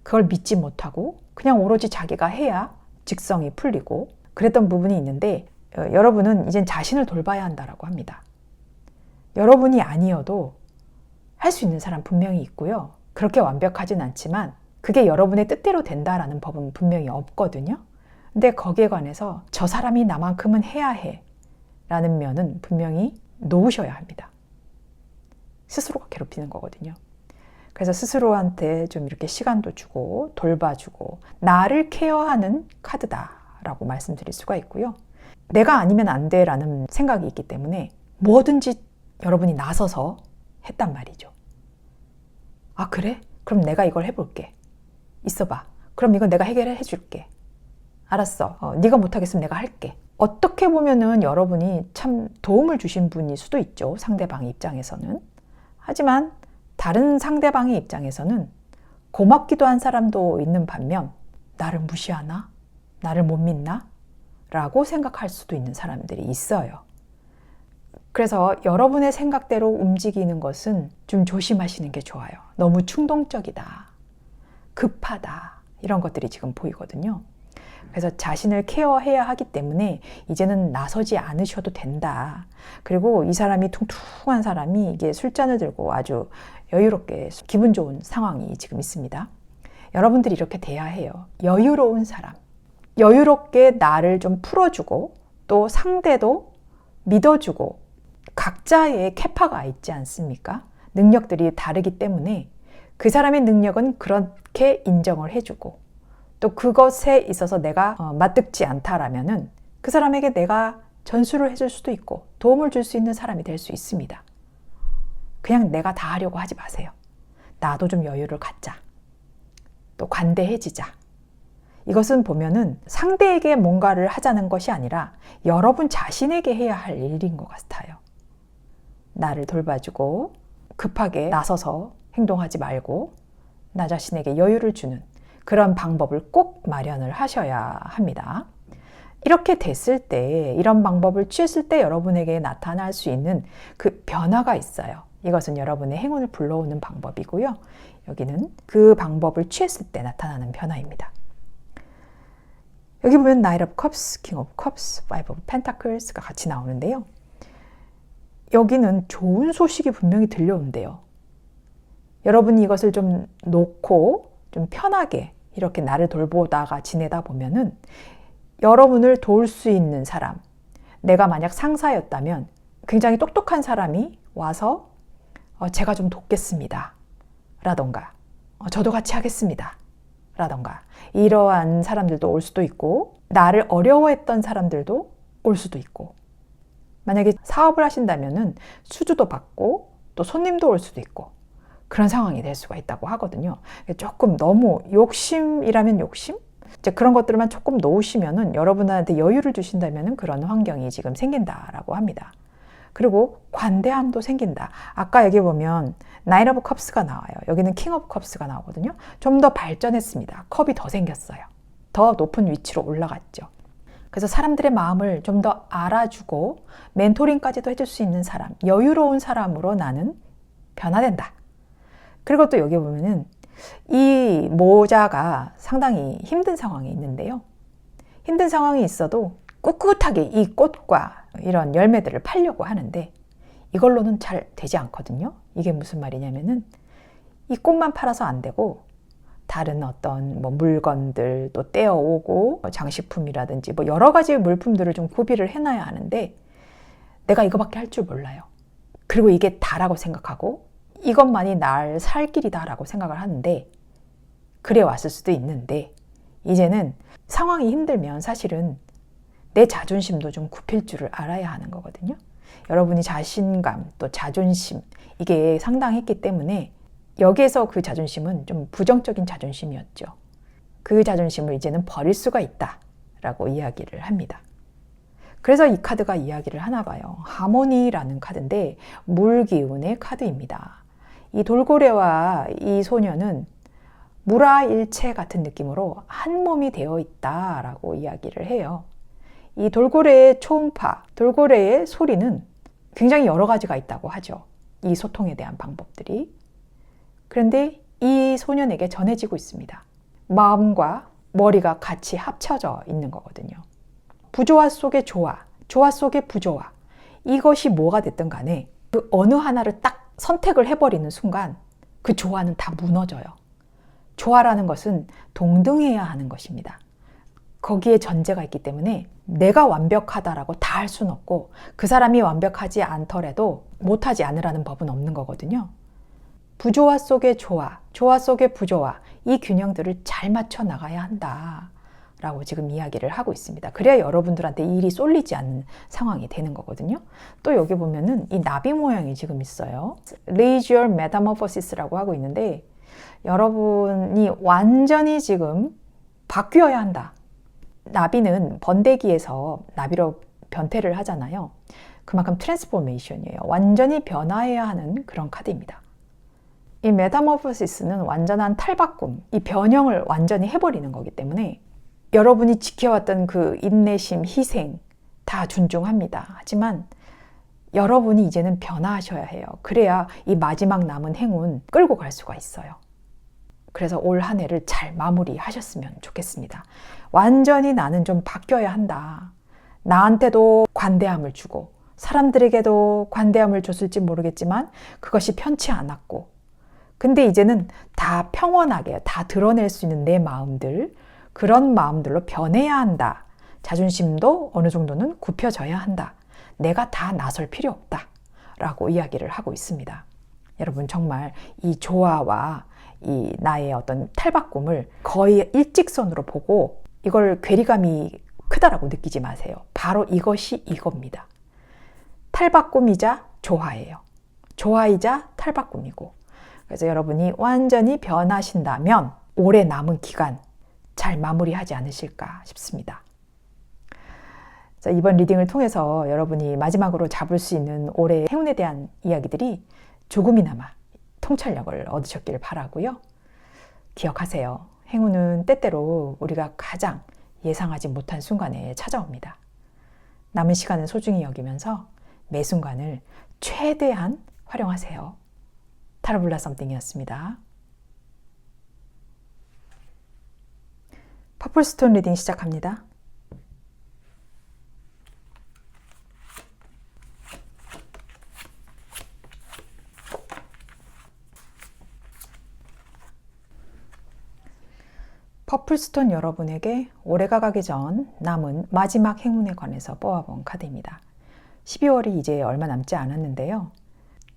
그걸 믿지 못하고 그냥 오로지 자기가 해야 직성이 풀리고 그랬던 부분이 있는데, 여러분은 이젠 자신을 돌봐야 한다라고 합니다. 여러분이 아니어도 할 수 있는 사람 분명히 있고요. 그렇게 완벽하진 않지만 그게 여러분의 뜻대로 된다라는 법은 분명히 없거든요. 근데 거기에 관해서 저 사람이 나만큼은 해야 해 라는 면은 분명히 놓으셔야 합니다. 스스로가 괴롭히는 거거든요. 그래서 스스로한테 좀 이렇게 시간도 주고 돌봐주고 나를 케어하는 카드다라고 말씀드릴 수가 있고요. 내가 아니면 안 돼라는 생각이 있기 때문에 뭐든지 여러분이 나서서 했단 말이죠. 아, 그래? 그럼 내가 이걸 해볼게. 있어봐. 그럼 이건 내가 해결해 줄게. 알았어. 네가 못하겠으면 내가 할게. 어떻게 보면은 여러분이 참 도움을 주신 분일 수도 있죠. 상대방 입장에서는. 하지만 다른 상대방의 입장에서는 고맙기도 한 사람도 있는 반면 나를 무시하나? 나를 못 믿나? 라고 생각할 수도 있는 사람들이 있어요. 그래서 여러분의 생각대로 움직이는 것은 좀 조심하시는 게 좋아요. 너무 충동적이다, 급하다, 이런 것들이 지금 보이거든요. 그래서 자신을 케어해야 하기 때문에 이제는 나서지 않으셔도 된다. 그리고 이 사람이 퉁퉁한 사람이 이게 술잔을 들고 아주 여유롭게 기분 좋은 상황이 지금 있습니다. 여러분들이 이렇게 돼야 해요. 여유로운 사람. 여유롭게 나를 좀 풀어주고 또 상대도 믿어주고 각자의 캐파가 있지 않습니까? 능력들이 다르기 때문에 그 사람의 능력은 그렇게 인정을 해주고 또 그것에 있어서 내가 맞듣지 않다라면은 그 사람에게 내가 전수를 해줄 수도 있고 도움을 줄 수 있는 사람이 될 수 있습니다. 그냥 내가 다 하려고 하지 마세요. 나도 좀 여유를 갖자. 또 관대해지자. 이것은 보면은 상대에게 뭔가를 하자는 것이 아니라 여러분 자신에게 해야 할 일인 것 같아요. 나를 돌봐주고 급하게 나서서 행동하지 말고 나 자신에게 여유를 주는 그런 방법을 꼭 마련을 하셔야 합니다. 이렇게 됐을 때, 이런 방법을 취했을 때 여러분에게 나타날 수 있는 그 변화가 있어요. 이것은 여러분의 행운을 불러오는 방법이고요. 여기는 그 방법을 취했을 때 나타나는 변화입니다. 여기 보면 Knight of Cups, King of Cups, Five of Pentacles가 같이 나오는데요. 여기는 좋은 소식이 분명히 들려온대요. 여러분이 이것을 좀 놓고 좀 편하게 이렇게 나를 돌보다가 지내다 보면은 여러분을 도울 수 있는 사람, 내가 만약 상사였다면 굉장히 똑똑한 사람이 와서 제가 좀 돕겠습니다 라던가 저도 같이 하겠습니다 라던가 이러한 사람들도 올 수도 있고 나를 어려워했던 사람들도 올 수도 있고 만약에 사업을 하신다면은 수주도 받고 또 손님도 올 수도 있고 그런 상황이 될 수가 있다고 하거든요. 조금 너무 욕심이라면 욕심? 이제 그런 것들만 조금 놓으시면은 여러분한테 여유를 주신다면은 그런 환경이 지금 생긴다라고 합니다. 그리고 관대함도 생긴다. 아까 여기 보면 Nine of Cups가 나와요. 여기는 King of Cups가 나오거든요. 좀 더 발전했습니다. 컵이 더 생겼어요. 더 높은 위치로 올라갔죠. 그래서 사람들의 마음을 좀 더 알아주고 멘토링까지도 해줄 수 있는 사람, 여유로운 사람으로 나는 변화된다. 그리고 또 여기 보면은 이 모자가 상당히 힘든 상황이 있는데요. 힘든 상황이 있어도 꿋꿋하게 이 꽃과 이런 열매들을 팔려고 하는데 이걸로는 잘 되지 않거든요. 이게 무슨 말이냐면은 이 꽃만 팔아서 안 되고 다른 어떤 물건들 또 떼어오고 장식품이라든지 여러 가지 물품들을 좀 구비를 해놔야 하는데 내가 이거밖에 할 줄 몰라요. 그리고 이게 다라고 생각하고 이것만이 날 살 길이다라고 생각을 하는데 그래 왔을 수도 있는데 이제는 상황이 힘들면 사실은 내 자존심도 좀 굽힐 줄을 알아야 하는 거거든요. 여러분이 자신감 또 자존심 이게 상당했기 때문에 여기에서 그 자존심은 좀 부정적인 자존심이었죠. 그 자존심을 이제는 버릴 수가 있다라고 이야기를 합니다. 그래서 이 카드가 이야기를 하나 봐요. 하모니라는 카드인데 물기운의 카드입니다. 이 돌고래와 이 소녀는 물화일체 같은 느낌으로 한 몸이 되어 있다라고 이야기를 해요. 이 돌고래의 초음파, 돌고래의 소리는 굉장히 여러 가지가 있다고 하죠. 이 소통에 대한 방법들이. 그런데 이 소년에게 전해지고 있습니다. 마음과 머리가 같이 합쳐져 있는 거거든요. 부조화 속의 조화, 조화 속의 부조화. 이것이 뭐가 됐든 간에 그 어느 하나를 딱 선택을 해버리는 순간 그 조화는 다 무너져요. 조화라는 것은 동등해야 하는 것입니다. 거기에 전제가 있기 때문에 내가 완벽하다라고 다 할 수는 없고 그 사람이 완벽하지 않더라도 못하지 않으라는 법은 없는 거거든요. 부조화 속의 조화, 조화 속의 부조화, 이 균형들을 잘 맞춰 나가야 한다라고 지금 이야기를 하고 있습니다. 그래야 여러분들한테 일이 쏠리지 않는 상황이 되는 거거든요. 또 여기 보면은 이 나비 모양이 지금 있어요. Raise your metamorphosis라고 하고 있는데 여러분이 완전히 지금 바뀌어야 한다. 나비는 번데기에서 나비로 변태를 하잖아요. 그만큼 트랜스포메이션이에요. 완전히 변화해야 하는 그런 카드입니다. 이 메타모포시스는 완전한 탈바꿈, 이 변형을 완전히 해버리는 거기 때문에 여러분이 지켜왔던 그 인내심, 희생 다 존중합니다. 하지만 여러분이 이제는 변화하셔야 해요. 그래야 이 마지막 남은 행운 끌고 갈 수가 있어요. 그래서 올 한 해를 잘 마무리하셨으면 좋겠습니다. 완전히 나는 좀 바뀌어야 한다. 나한테도 관대함을 주고 사람들에게도 관대함을 줬을지 모르겠지만 그것이 편치 않았고, 근데 이제는 다 평온하게 다 드러낼 수 있는 내 마음들, 그런 마음들로 변해야 한다. 자존심도 어느 정도는 굽혀져야 한다. 내가 다 나설 필요 없다. 라고 이야기를 하고 있습니다. 여러분 정말 이 조화와 이 나의 어떤 탈바꿈을 거의 일직선으로 보고 이걸 괴리감이 크다라고 느끼지 마세요. 바로 이것이 이겁니다. 탈바꿈이자 조화예요. 조화이자 탈바꿈이고. 그래서 여러분이 완전히 변하신다면 올해 남은 기간 잘 마무리하지 않으실까 싶습니다. 자, 이번 리딩을 통해서 여러분이 마지막으로 잡을 수 있는 올해의 행운에 대한 이야기들이 조금이나마 통찰력을 얻으셨기를 바라고요. 기억하세요. 행운은 때때로 우리가 가장 예상하지 못한 순간에 찾아옵니다. 남은 시간을 소중히 여기면서 매 순간을 최대한 활용하세요. 타로블라 썸띵이었습니다. 퍼플스톤 리딩 시작합니다. 퍼플스톤 여러분에게 올해가 가기 전 남은 마지막 행운에 관해서 뽑아본 카드입니다. 12월이 이제 얼마 남지 않았는데요.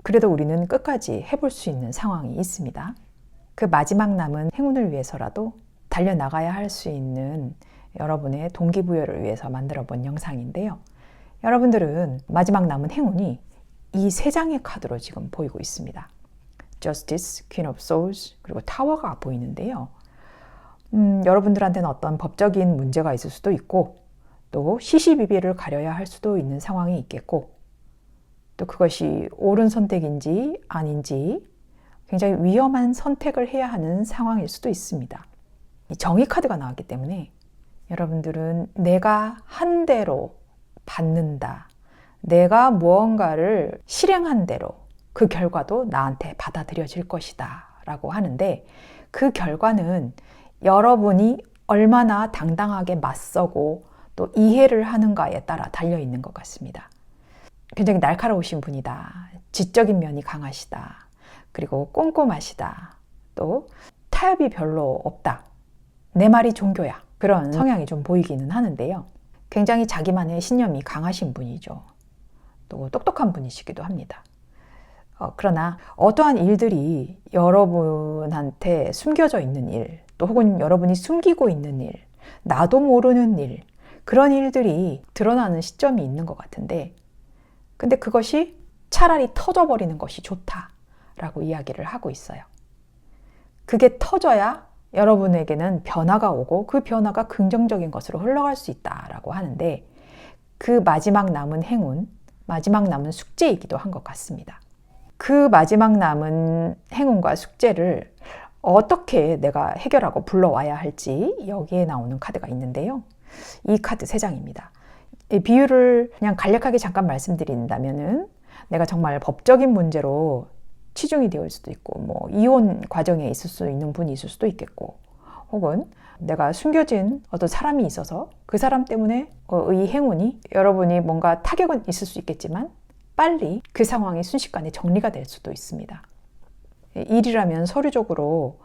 그래도 우리는 끝까지 해볼 수 있는 상황이 있습니다. 그 마지막 남은 행운을 위해서라도 달려나가야 할 수 있는 여러분의 동기부여를 위해서 만들어 본 영상인데요. 여러분들은 마지막 남은 행운이 이 세 장의 카드로 지금 보이고 있습니다. Justice, Queen of Swords, 그리고 타워가 보이는데요. 여러분들한테는 어떤 법적인 문제가 있을 수도 있고 또 시시비비를 가려야 할 수도 있는 상황이 있겠고 또 그것이 옳은 선택인지 아닌지 굉장히 위험한 선택을 해야 하는 상황일 수도 있습니다. 이 정의 카드가 나왔기 때문에 여러분들은 내가 한 대로 받는다. 내가 무언가를 실행한 대로 그 결과도 나한테 받아들여질 것이다 라고 하는데 그 결과는 여러분이 얼마나 당당하게 맞서고 또 이해를 하는가에 따라 달려있는 것 같습니다. 굉장히 날카로우신 분이다. 지적인 면이 강하시다. 그리고 꼼꼼하시다. 또 타협이 별로 없다. 내 말이 종교야. 그런 성향이 좀 보이기는 하는데요. 굉장히 자기만의 신념이 강하신 분이죠. 또 똑똑한 분이시기도 합니다. 그러나 어떠한 일들이 여러분한테 숨겨져 있는 일, 또 혹은 여러분이 숨기고 있는 일, 나도 모르는 일, 그런 일들이 드러나는 시점이 있는 것 같은데 근데 그것이 차라리 터져버리는 것이 좋다라고 이야기를 하고 있어요. 그게 터져야 여러분에게는 변화가 오고 그 변화가 긍정적인 것으로 흘러갈 수 있다라고 하는데 그 마지막 남은 행운, 마지막 남은 숙제이기도 한 것 같습니다. 그 마지막 남은 행운과 숙제를 어떻게 내가 해결하고 불러와야 할지 여기에 나오는 카드가 있는데요. 이 카드 3장입니다. 이 비유를 그냥 간략하게 잠깐 말씀드린다면은 내가 정말 법적인 문제로 치중이 되어 있을 수도 있고 뭐 이혼 과정에 있을 수 있는 분이 있을 수도 있겠고 혹은 내가 숨겨진 어떤 사람이 있어서 그 사람 때문에 이 행운이 여러분이 뭔가 타격은 있을 수 있겠지만 빨리 그 상황이 순식간에 정리가 될 수도 있습니다. 일이라면 서류적으로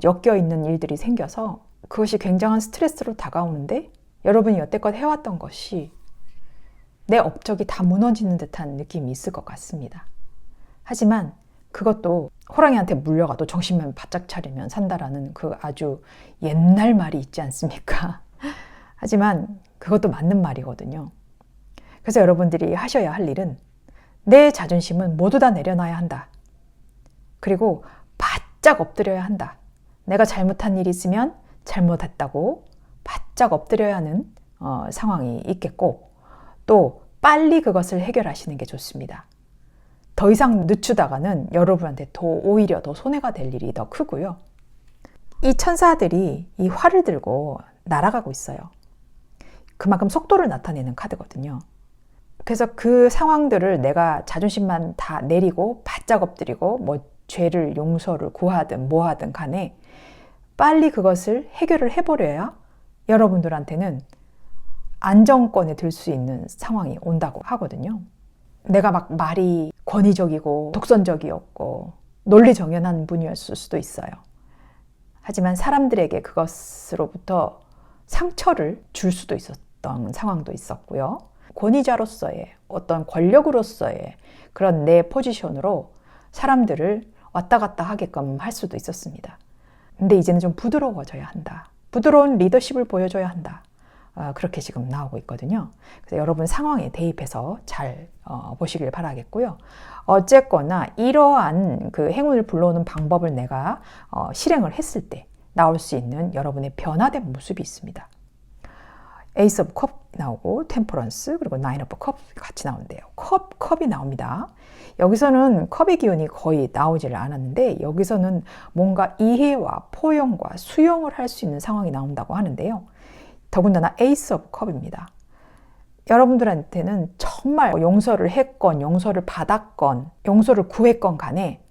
엮여 있는 일들이 생겨서 그것이 굉장한 스트레스로 다가오는데 여러분이 여태껏 해왔던 것이 내 업적이 다 무너지는 듯한 느낌이 있을 것 같습니다. 하지만 그것도 호랑이한테 물려가도 정신만 바짝 차리면 산다라는 그 아주 옛날 말이 있지 않습니까? 하지만 그것도 맞는 말이거든요. 그래서 여러분들이 하셔야 할 일은 내 자존심은 모두 다 내려놔야 한다. 그리고 바짝 엎드려야 한다. 내가 잘못한 일이 있으면 잘못했다고 바짝 엎드려야 하는 상황이 있겠고 또 빨리 그것을 해결하시는 게 좋습니다. 더 이상 늦추다가는 여러분한테 오히려 더 손해가 될 일이 더 크고요. 이 천사들이 이 활을 들고 날아가고 있어요. 그만큼 속도를 나타내는 카드거든요. 그래서 그 상황들을 내가 자존심만 다 내리고 바짝 엎드리고 뭐 죄를 용서를 구하든 뭐 하든 간에 빨리 그것을 해결을 해버려야 여러분들한테는 안정권에 들 수 있는 상황이 온다고 하거든요. 내가 막 말이 권위적이고 독선적이었고 논리정연한 분이었을 수도 있어요. 하지만 사람들에게 그것으로부터 상처를 줄 수도 있었던 상황도 있었고요. 권위자로서의 어떤 권력으로서의 그런 내 포지션으로 사람들을 왔다 갔다 하게끔 할 수도 있었습니다. 근데 이제는 좀 부드러워져야 한다. 부드러운 리더십을 보여줘야 한다. 그렇게 지금 나오고 있거든요. 그래서 여러분 상황에 대입해서 잘 보시길 바라겠고요. 어쨌거나 이러한 그 행운을 불러오는 방법을 내가 실행을 했을 때 나올 수 있는 여러분의 변화된 모습이 있습니다. 에이스 오브 컵 나오고 템퍼런스 그리고 나인 오브 컵 같이 나오는데요. 컵이 나옵니다. 여기서는 컵의 기운이 거의 나오질 않았는데 여기서는 뭔가 이해와 포용과 수용을 할 수 있는 상황이 나온다고 하는데요. 더군다나 에이스 오브 컵입니다. 여러분들한테는 정말 용서를 했건 용서를 받았건 용서를 구했건 간에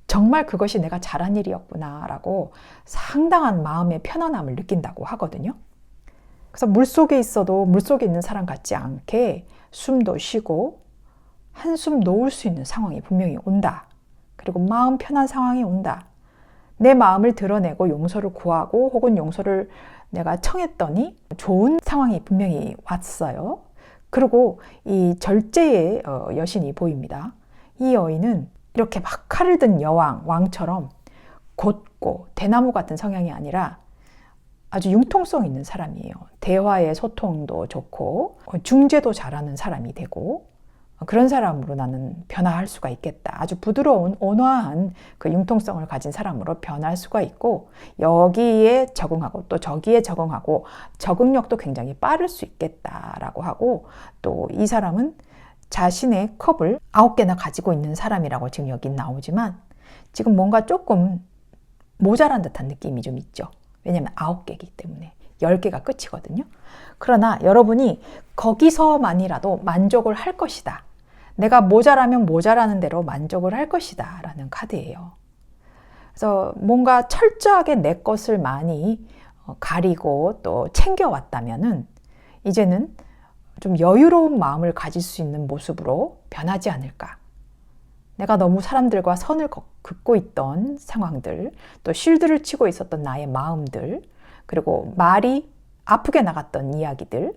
정말 그것이 내가 잘한 일이었구나 라고 상당한 마음의 편안함을 느낀다고 하거든요. 그래서 물속에 있어도 물속에 있는 사람 같지 않게 숨도 쉬고 한숨 놓을 수 있는 상황이 분명히 온다. 그리고 마음 편한 상황이 온다. 내 마음을 드러내고 용서를 구하고 혹은 용서를 내가 청했더니 좋은 상황이 분명히 왔어요. 그리고 이 절제의 여신이 보입니다. 이 여인은 이렇게 막 칼을 든 왕처럼 곧고 대나무 같은 성향이 아니라 아주 융통성 있는 사람이에요. 대화의 소통도 좋고 중재도 잘하는 사람이 되고 그런 사람으로 나는 변화할 수가 있겠다. 아주 부드러운 온화한 그 융통성을 가진 사람으로 변할 수가 있고 여기에 적응하고 또 저기에 적응하고 적응력도 굉장히 빠를 수 있겠다라고 하고 또 이 사람은 자신의 컵을 9개나 가지고 있는 사람이라고 지금 여기 나오지만 지금 뭔가 조금 모자란 듯한 느낌이 좀 있죠. 왜냐하면 9개이기 때문에 10개가 끝이거든요. 그러나 여러분이 거기서만이라도 만족을 할 것이다. 내가 모자라면 모자라는 대로 만족을 할 것이다 라는 카드예요. 그래서 뭔가 철저하게 내 것을 많이 가리고 또 챙겨왔다면은 이제는 좀 여유로운 마음을 가질 수 있는 모습으로 변하지 않을까. 내가 너무 사람들과 선을 긋고 있던 상황들, 또 쉴드를 치고 있었던 나의 마음들, 그리고 말이 아프게 나갔던 이야기들,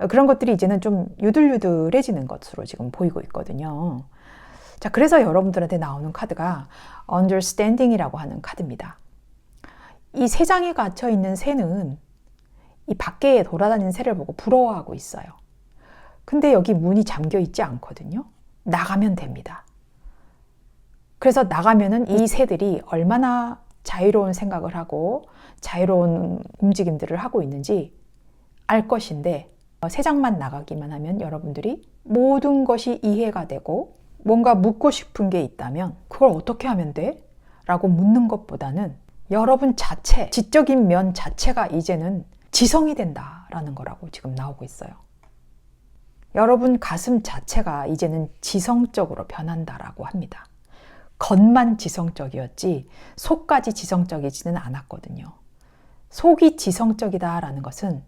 그런 것들이 이제는 좀 유들유들해지는 것으로 지금 보이고 있거든요. 자, 그래서 여러분들한테 나오는 카드가 understanding이라고 하는 카드입니다. 이 새 장에 갇혀 있는 새는 이 밖에 돌아다니는 새를 보고 부러워하고 있어요. 근데 여기 문이 잠겨 있지 않거든요. 나가면 됩니다. 그래서 나가면은 이 새들이 얼마나 자유로운 생각을 하고 자유로운 움직임들을 하고 있는지 알 것인데 새 장만 나가기만 하면 여러분들이 모든 것이 이해가 되고 뭔가 묻고 싶은 게 있다면 그걸 어떻게 하면 돼? 라고 묻는 것보다는 여러분 자체, 지적인 면 자체가 이제는 지성이 된다라는 거라고 지금 나오고 있어요. 여러분 가슴 자체가 이제는 지성적으로 변한다라고 합니다. 겉만 지성적이었지 속까지 지성적이지는 않았거든요. 속이 지성적이다라는 것은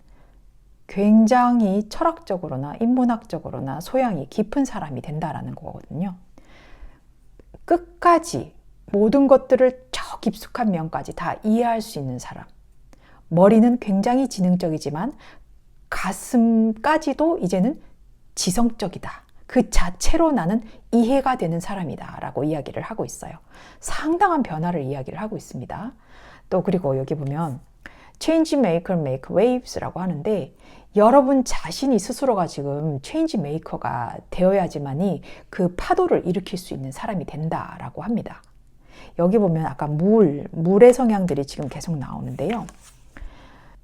굉장히 철학적으로나 인문학적으로나 소양이 깊은 사람이 된다라는 거거든요. 끝까지 모든 것들을 저 깊숙한 면까지 다 이해할 수 있는 사람. 머리는 굉장히 지능적이지만 가슴까지도 이제는 지성적이다. 그 자체로 나는 이해가 되는 사람이다 라고 이야기를 하고 있어요. 상당한 변화를 이야기를 하고 있습니다. 또 그리고 여기 보면 Change maker make waves라고 하는데 여러분 자신이 스스로가 지금 체인지 메이커가 되어야지만이 그 파도를 일으킬 수 있는 사람이 된다라고 합니다. 여기 보면 아까 물의 성향들이 지금 계속 나오는데요.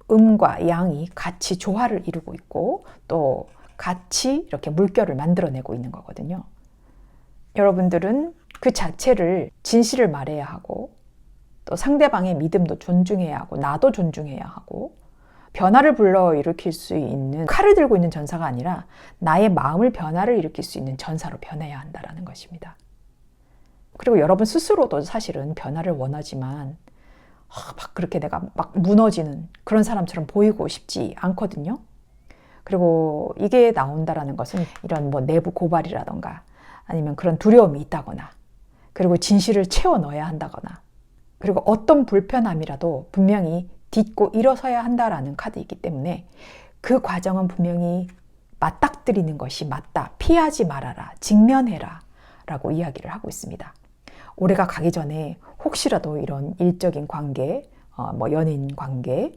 음과 양이 같이 조화를 이루고 있고 또 같이 이렇게 물결을 만들어내고 있는 거거든요. 여러분들은 그 자체를 진실을 말해야 하고 또 상대방의 믿음도 존중해야 하고 나도 존중해야 하고 변화를 불러일으킬 수 있는 칼을 들고 있는 전사가 아니라 나의 마음을 변화를 일으킬 수 있는 전사로 변해야 한다는 것입니다. 그리고 여러분 스스로도 사실은 변화를 원하지만 막 그렇게 내가 막 무너지는 그런 사람처럼 보이고 싶지 않거든요. 그리고 이게 나온다라는 것은 이런 뭐 내부 고발이라던가 아니면 그런 두려움이 있다거나 그리고 진실을 채워 넣어야 한다거나 그리고 어떤 불편함이라도 분명히 딛고 일어서야 한다라는 카드이기 때문에 그 과정은 분명히 맞닥뜨리는 것이 맞다. 피하지 말아라. 직면해라. 라고 이야기를 하고 있습니다. 올해가 가기 전에 혹시라도 이런 일적인 관계, 뭐 연인 관계,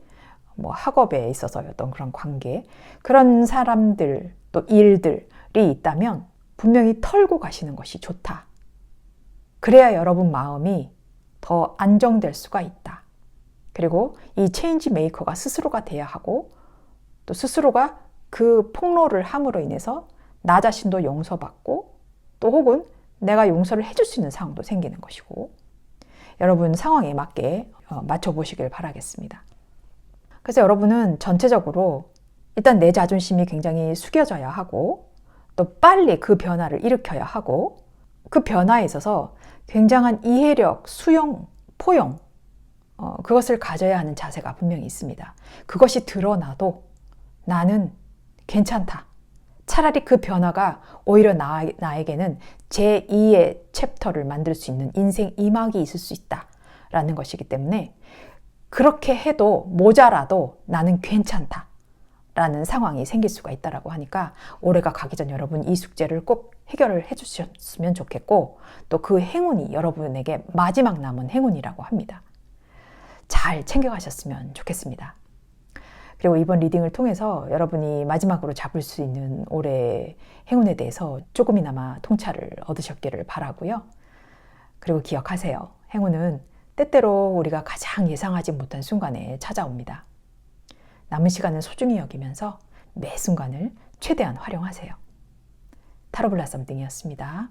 뭐 학업에 있어서의 어떤 그런 관계, 그런 사람들 또 일들이 있다면 분명히 털고 가시는 것이 좋다. 그래야 여러분 마음이 더 안정될 수가 있다. 그리고 이 체인지 메이커가 스스로가 돼야 하고 또 스스로가 그 폭로를 함으로 인해서 나 자신도 용서받고 또 혹은 내가 용서를 해줄 수 있는 상황도 생기는 것이고 여러분 상황에 맞게 맞춰보시길 바라겠습니다. 그래서 여러분은 전체적으로 일단 내 자존심이 굉장히 숙여져야 하고 또 빨리 그 변화를 일으켜야 하고 그 변화에 있어서 굉장한 이해력, 수용, 포용 그것을 가져야 하는 자세가 분명히 있습니다. 그것이 드러나도 나는 괜찮다. 차라리 그 변화가 오히려 나에게는 제2의 챕터를 만들 수 있는 인생 2막이 있을 수 있다라는 것이기 때문에 그렇게 해도 모자라도 나는 괜찮다 라는 상황이 생길 수가 있다라고 하니까 올해가 가기 전 여러분 이 숙제를 꼭 해결을 해주셨으면 좋겠고 또 그 행운이 여러분에게 마지막 남은 행운이라고 합니다. 잘 챙겨가셨으면 좋겠습니다. 그리고 이번 리딩을 통해서 여러분이 마지막으로 잡을 수 있는 올해의 행운에 대해서 조금이나마 통찰을 얻으셨기를 바라고요. 그리고 기억하세요. 행운은 때때로 우리가 가장 예상하지 못한 순간에 찾아옵니다. 남은 시간을 소중히 여기면서 매 순간을 최대한 활용하세요. 타로블라썸띵이었습니다.